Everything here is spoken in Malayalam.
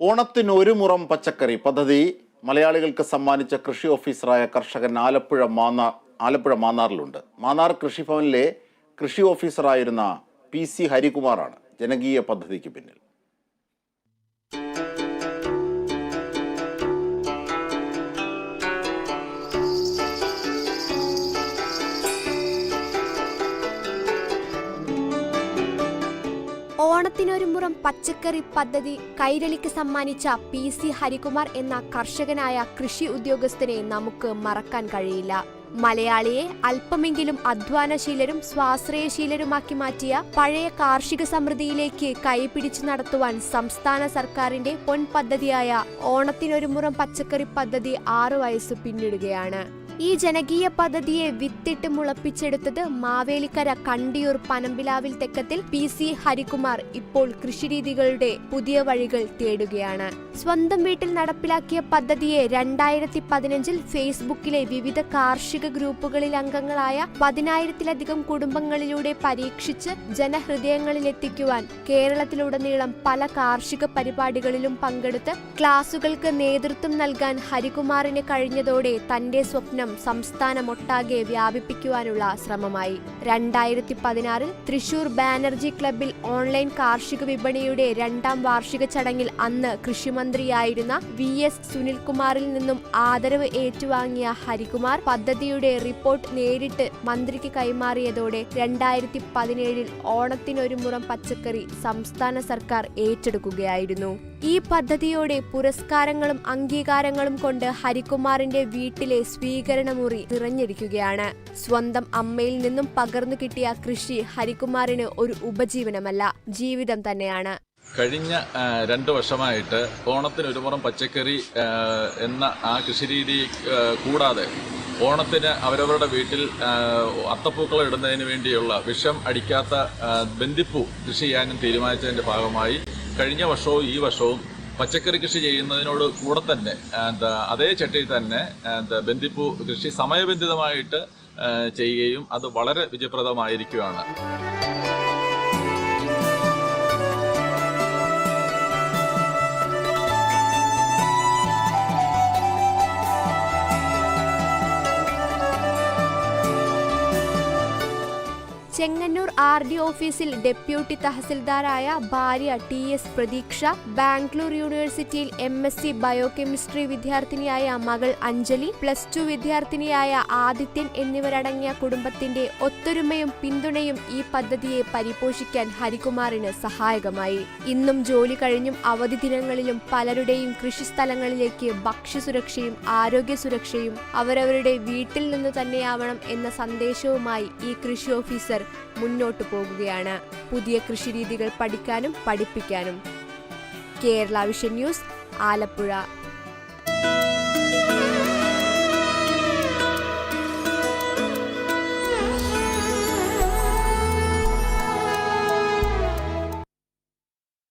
ഓണത്തിന് ഒരു മുറം പച്ചക്കറി പദ്ധതി മലയാളികൾക്ക് സമ്മാനിച്ച കൃഷി ഓഫീസറായ കർഷകൻ ആലപ്പുഴ മാന്നാറിലുണ്ട്. മാന്നാർ കൃഷിഭവനിലെ കൃഷി ഓഫീസറായിരുന്ന PC ഹരികുമാറാണ് ജനകീയ പദ്ധതിക്ക് പിന്നിൽ. ഓണത്തിനൊരു മുറം പച്ചക്കറി പദ്ധതി കൈരളിക്ക് സമ്മാനിച്ച PC ഹരികുമാർ എന്ന കർഷകനായ കൃഷി ഉദ്യോഗസ്ഥനെ നമുക്ക് മറക്കാൻ കഴിയില്ല. മലയാളിയെ അല്പമെങ്കിലും അധ്വാനശീലരും സ്വാശ്രയശീലരുമാക്കി മാറ്റിയ പഴയ കാർഷിക സമൃദ്ധിയിലേക്ക് കൈപിടിച്ചു നടത്തുവാൻ സംസ്ഥാന സർക്കാരിന്റെ പൊൻപദ്ധതിയായ ഓണത്തിനൊരു മുറം പച്ചക്കറി പദ്ധതി 6 വയസ്സ് പിന്നിടുകയാണ്. ഈ ജനകീയ പദ്ധതിയെ വിത്തിട്ട് മുളപ്പിച്ചെടുത്തത് മാവേലിക്കര കണ്ടിയൂർ പനമ്പിലാവിൽ തെക്കത്തിൽ PC ഹരികുമാർ ഇപ്പോൾ കൃഷിരീതികളുടെ പുതിയ വഴികൾ തേടുകയാണ്. സ്വന്തം വീട്ടിൽ നടപ്പിലാക്കിയ പദ്ധതിയെ 2015-ൽ ഫേസ്ബുക്കിലെ വിവിധ കാർഷിക ഗ്രൂപ്പുകളിൽ അംഗങ്ങളായ 10,000-ലധികം കുടുംബങ്ങളിലൂടെ പരീക്ഷിച്ച് ജനഹൃദയങ്ങളിലെത്തിക്കുവാൻ കേരളത്തിലുടനീളം പല കാർഷിക പരിപാടികളിലും പങ്കെടുത്ത് ക്ലാസുകൾക്ക് നേതൃത്വം നൽകാൻ ഹരികുമാറിന് കഴിഞ്ഞതോടെ തന്റെ സ്വപ്നം സംസ്ഥാനമൊട്ടാകെ വ്യാപിപ്പിക്കുവാനുള്ള ശ്രമമായി. 2016-ൽ തൃശൂർ ബാനർജി ക്ലബിൽ ഓൺലൈൻ കാർഷിക വിപണിയുടെ 2ാം വാർഷിക ചടങ്ങിൽ അന്ന് കൃഷിമന്ത്രിയായിരുന്ന VS സുനിൽകുമാറിൽ നിന്നും ആദരവ് ഏറ്റുവാങ്ങിയ ഹരികുമാർ പദ്ധതിയുടെ റിപ്പോർട്ട് നേരിട്ട് മന്ത്രിക്ക് കൈമാറിയതോടെ 2017-ൽ ഓണത്തിനൊരു മുറം പച്ചക്കറി സംസ്ഥാന സർക്കാർ ഏറ്റെടുക്കുകയായിരുന്നു. ഈ പദ്ധതിയോടെ പുരസ്കാരങ്ങളും അംഗീകാരങ്ങളും കൊണ്ട് ഹരികുമാറിന്റെ വീട്ടിലെ സ്വീകരണമുറി നിറഞ്ഞിരിക്കുകയാണ്. സ്വന്തം അമ്മയിൽ നിന്നും പകർന്നു കിട്ടിയ കൃഷി ഹരികുമാറിന് ഒരു ഉപജീവനമല്ല, ജീവിതം തന്നെയാണ്. കഴിഞ്ഞ 2 വർഷമായിട്ട് ഓണത്തിനൊരു മുറം പച്ചക്കറി എന്ന ആ കൃഷിരീതി കൂടാതെ ഓണത്തിന് അവരവരുടെ വീട്ടിൽ അത്തപ്പൂക്കളം ഇടുന്നതിന് വേണ്ടിയുള്ള വിഷം അടിക്കാത്ത ബന്ദിപ്പൂ കൃഷി ചെയ്യാനും തീരുമാനിച്ചതിൻ്റെ ഭാഗമായി കഴിഞ്ഞ വർഷവും ഈ വർഷവും പച്ചക്കറി കൃഷി ചെയ്യുന്നതിനോട് കൂടെ തന്നെ അതേ ചട്ടിയിൽ തന്നെ ബന്ദിപ്പൂ കൃഷി സമയബന്ധിതമായിട്ട് ചെയ്യുകയും അത് വളരെ വിജയപ്രദമായിരിക്കുകയാണ്. ചെങ്ങന്നൂർ RD ഓഫീസിൽ ഡെപ്യൂട്ടി തഹസിൽദാരായ ഭാര്യ TS പ്രതീക്ഷ, ബാംഗ്ലൂർ യൂണിവേഴ്സിറ്റിയിൽ MSc ബയോകെമിസ്ട്രി വിദ്യാർത്ഥിനിയായ മകൾ അഞ്ജലി, +2 വിദ്യാർത്ഥിനിയായ ആദിത്യൻ എന്നിവരടങ്ങിയ കുടുംബത്തിന്റെ ഒത്തൊരുമയും പിന്തുണയും ഈ പദ്ധതിയെ പരിപോഷിക്കാൻ ഹരികുമാറിന് സഹായകമായി. ഇന്നും ജോലി കഴിഞ്ഞും അവധി ദിനങ്ങളിലും പലരുടെയും കൃഷിസ്ഥലങ്ങളിലേക്ക് ഭക്ഷ്യസുരക്ഷയും ആരോഗ്യ സുരക്ഷയും അവരവരുടെ വീട്ടിൽ നിന്ന് തന്നെയാവണം എന്ന സന്ദേശവുമായി ഈ കൃഷി ഓഫീസർ മുന്നോട്ടു പോകുകയാണ്. പുതിയ കൃഷിരീതികൾ പഠിക്കാനും പഠിപ്പിക്കാനും. Kerala vision news, Alappuzha.